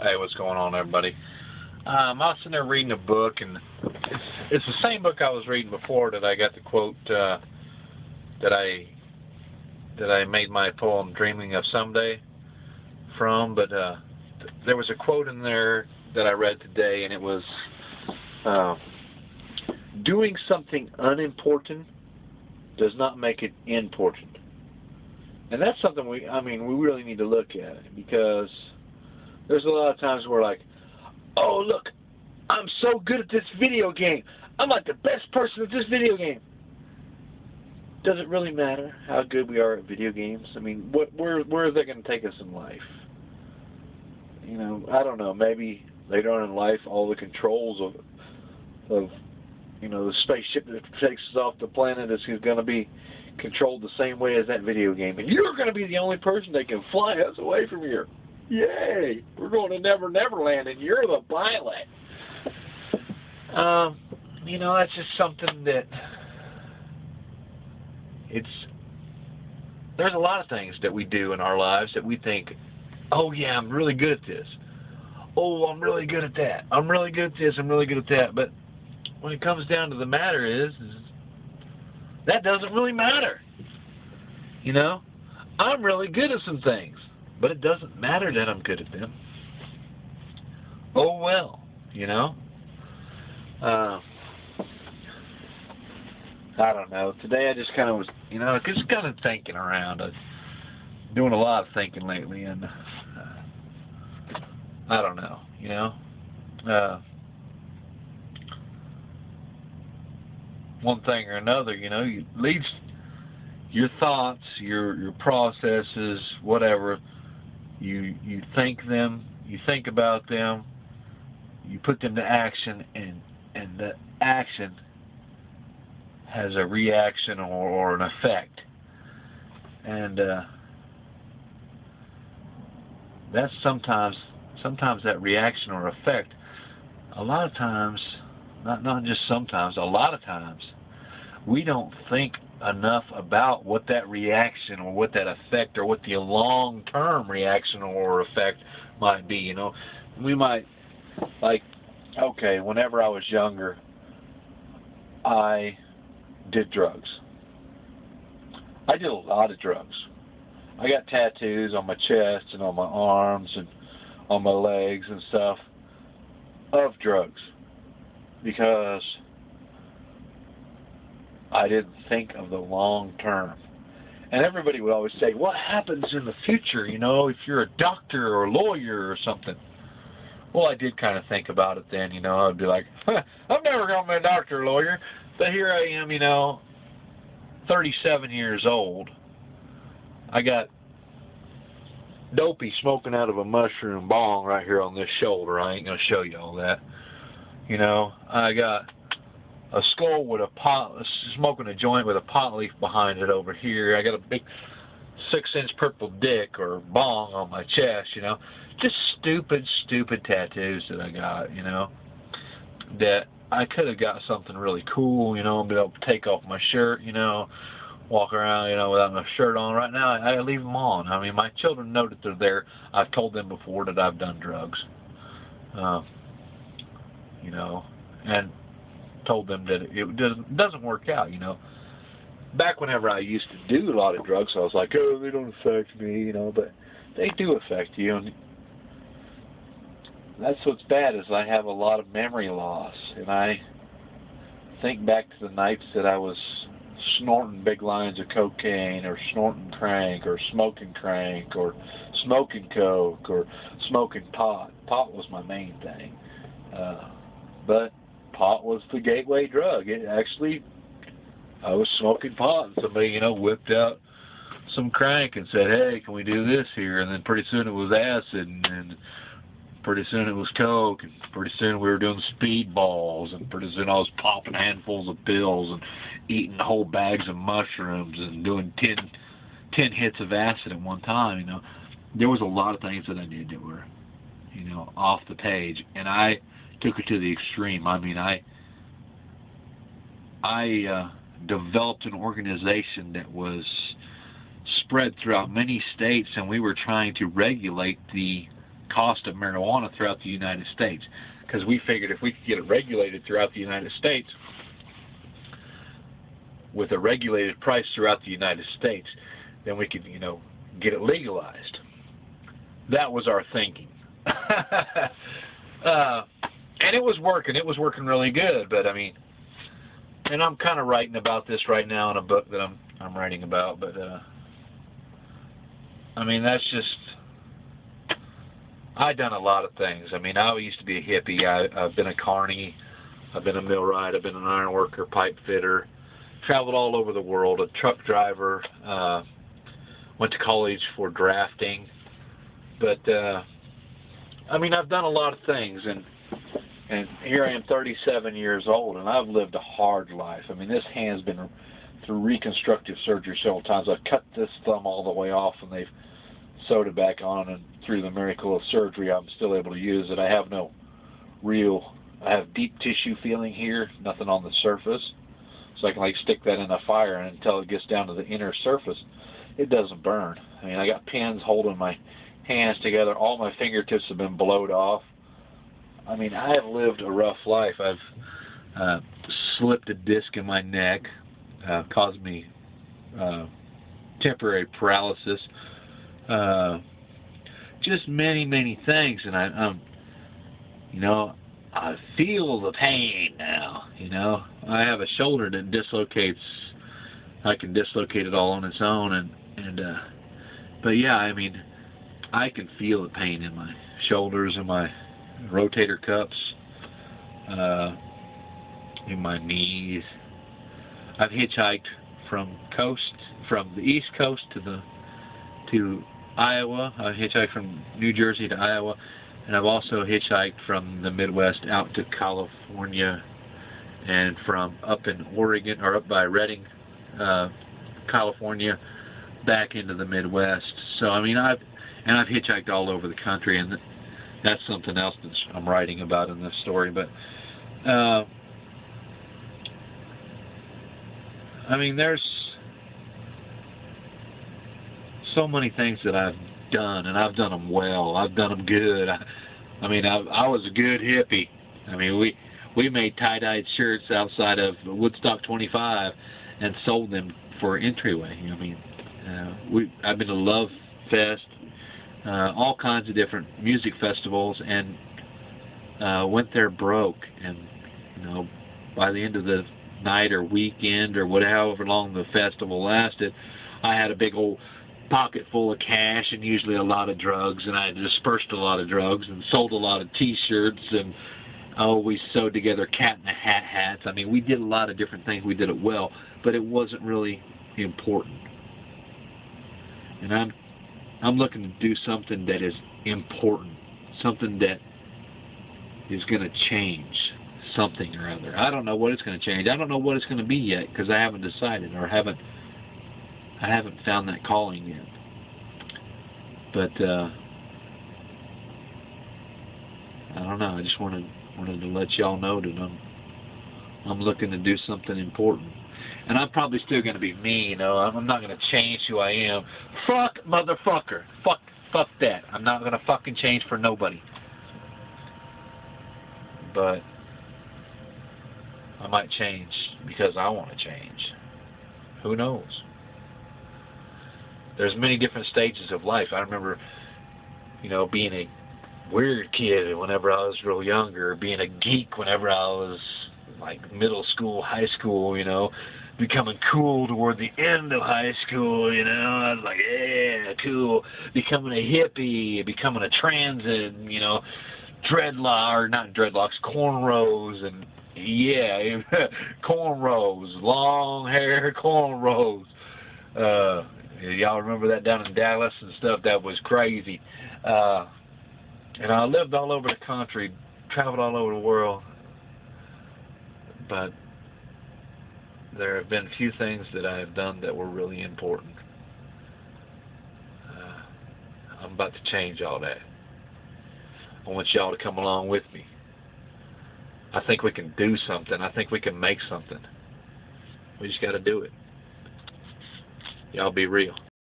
Hey, what's going on, everybody? I was sitting there reading a book, and it's the same book I was reading before that I got the quote that I made my poem "Dreaming of Someday" from. But there was a quote in there that I read today, and it was, "Doing something unimportant does not make it important." And that's something we really need to look at, because there's a lot of times we're like, oh, look, I'm so good at this video game. I'm like the best person at this video game. Does it really matter how good we are at video games? I mean, where is that going to take us in life? You know, I don't know. Maybe later on in life, all the controls of the spaceship that takes us off the planet is going to be controlled the same way as that video game, and you're going to be the only person that can fly us away from here. Yay! We're going to Never Land, and you're the pilot. That's just something that there's a lot of things that we do in our lives that we think, oh yeah, I'm really good at this. Oh, I'm really good at that. I'm really good at this. I'm really good at that. But when it comes down to the matter is that doesn't really matter. I'm really good at some things, but it doesn't matter that I'm good at them. Oh well, I don't know. Today I just kind of was, just kind of thinking around. I'm doing a lot of thinking lately, and I don't know, one thing or another, you leads your thoughts, your processes, whatever. You think them, you think about them, you put them to action, and the action has a reaction or an effect. And that's sometimes that reaction or effect, a lot of times, not just sometimes, a lot of times, we don't think enough about what that reaction or what that effect or what the long-term reaction or effect might be. We might, okay, whenever I was younger, I did drugs. I did a lot of drugs. I got tattoos on my chest and on my arms and on my legs and stuff of drugs, because I didn't think of the long term. And everybody would always say, what happens in the future, if you're a doctor or a lawyer or something? Well, I did kind of think about it then, I'd be like, I'm never going to be a doctor or lawyer. But here I am, 37 years old. I got dopey smoking out of a mushroom bong right here on this shoulder. I ain't going to show you all that. I got a skull with smoking a joint with a pot leaf behind it over here. I got a big 6-inch purple dick or bong on my chest, Just stupid tattoos that I got, that I could have got something really cool, and be able to take off my shirt, walk around, without my shirt on. Right now, I leave them on. I mean, my children know that they're there. I've told them before that I've done drugs, and told them that it doesn't work out, Back whenever I used to do a lot of drugs, I was like, oh, they don't affect me, but they do affect you. And that's what's bad, is I have a lot of memory loss, and I think back to the nights that I was snorting big lines of cocaine, or snorting crank, or smoking coke, or smoking pot. Pot was my main thing, but pot was the gateway drug. I was smoking pot, and somebody, whipped out some crank and said, hey, can we do this here? And then pretty soon it was acid, and pretty soon it was coke, and pretty soon we were doing speedballs, and pretty soon I was popping handfuls of pills and eating whole bags of mushrooms and doing 10 hits of acid at one time. There was a lot of things that I did that were, off the page, and I took it to the extreme. I mean, I developed an organization that was spread throughout many states, and we were trying to regulate the cost of marijuana throughout the United States, because we figured if we could get it regulated throughout the United States, with a regulated price throughout the United States, then we could, get it legalized. That was our thinking. And it was working. It was working really good. But, I mean, and I'm kind of writing about this right now in a book that I'm writing about. But, I mean, that's just, I've done a lot of things. I mean, I used to be a hippie. I've been a carny. I've been a millwright. I've been an iron worker, pipe fitter. Traveled all over the world, a truck driver. Went to college for drafting. But, I mean, I've done a lot of things, and here I am 37 years old, and I've lived a hard life. I mean, this hand's been through reconstructive surgery several times. I've cut this thumb all the way off, and they've sewed it back on, and through the miracle of surgery, I'm still able to use it. I have I have deep tissue feeling here, nothing on the surface, so I can like stick that in a fire, and until it gets down to the inner surface, it doesn't burn. I mean, I got pins holding my hands together. All my fingertips have been blowed off. I mean, I have lived a rough life. I've slipped a disc in my neck, caused me temporary paralysis. Just many, many things, and I feel the pain now. I have a shoulder that dislocates. I can dislocate it all on its own, but yeah, I mean, I can feel the pain in my shoulders and my rotator cuffs, in my knees. I've hitchhiked from the East Coast to Iowa. I've hitchhiked from New Jersey to Iowa, and I've also hitchhiked from the Midwest out to California, and from up in Oregon, or up by Redding, California, back into the Midwest. So I mean, I've hitchhiked all over the country, and that's something else that I'm writing about in this story. But I mean, there's so many things that I've done, and I've done them well. I've done them good. I mean, I was a good hippie. I mean, we made tie-dyed shirts outside of Woodstock 25 and sold them for entryway. I mean, I've been to Love Fest, all kinds of different music festivals, and went there broke. And by the end of the night or weekend or however long the festival lasted, I had a big old pocket full of cash and usually a lot of drugs, and I dispersed a lot of drugs and sold a lot of T-shirts, and we sewed together cat in the hat hats. I mean, we did a lot of different things. We did it well, but it wasn't really important. And I'm looking to do something that is important, something that is going to change something or other. I don't know what it's going to change. I don't know what it's going to be yet, because I haven't decided, or I haven't found that calling yet. But I don't know. I just wanted to let y'all know that I'm looking to do something important. And I'm probably still going to be me, I'm not going to change who I am. Fuck motherfucker. Fuck that. I'm not going to fucking change for nobody. But I might change because I want to change. Who knows? There's many different stages of life. I remember, being a weird kid whenever I was real younger, being a geek whenever I was like middle school, high school, becoming cool toward the end of high school, I was like, yeah, cool. Becoming a hippie, becoming a transit, not dreadlocks, cornrows, and yeah, cornrows, long hair cornrows. Y'all remember that down in Dallas and stuff? That was crazy. And I lived all over the country, traveled all over the world. But there have been a few things that I have done that were really important. I'm about to change all that. I want y'all to come along with me. I think we can do something. I think we can make something. We just got to do it. Y'all be real.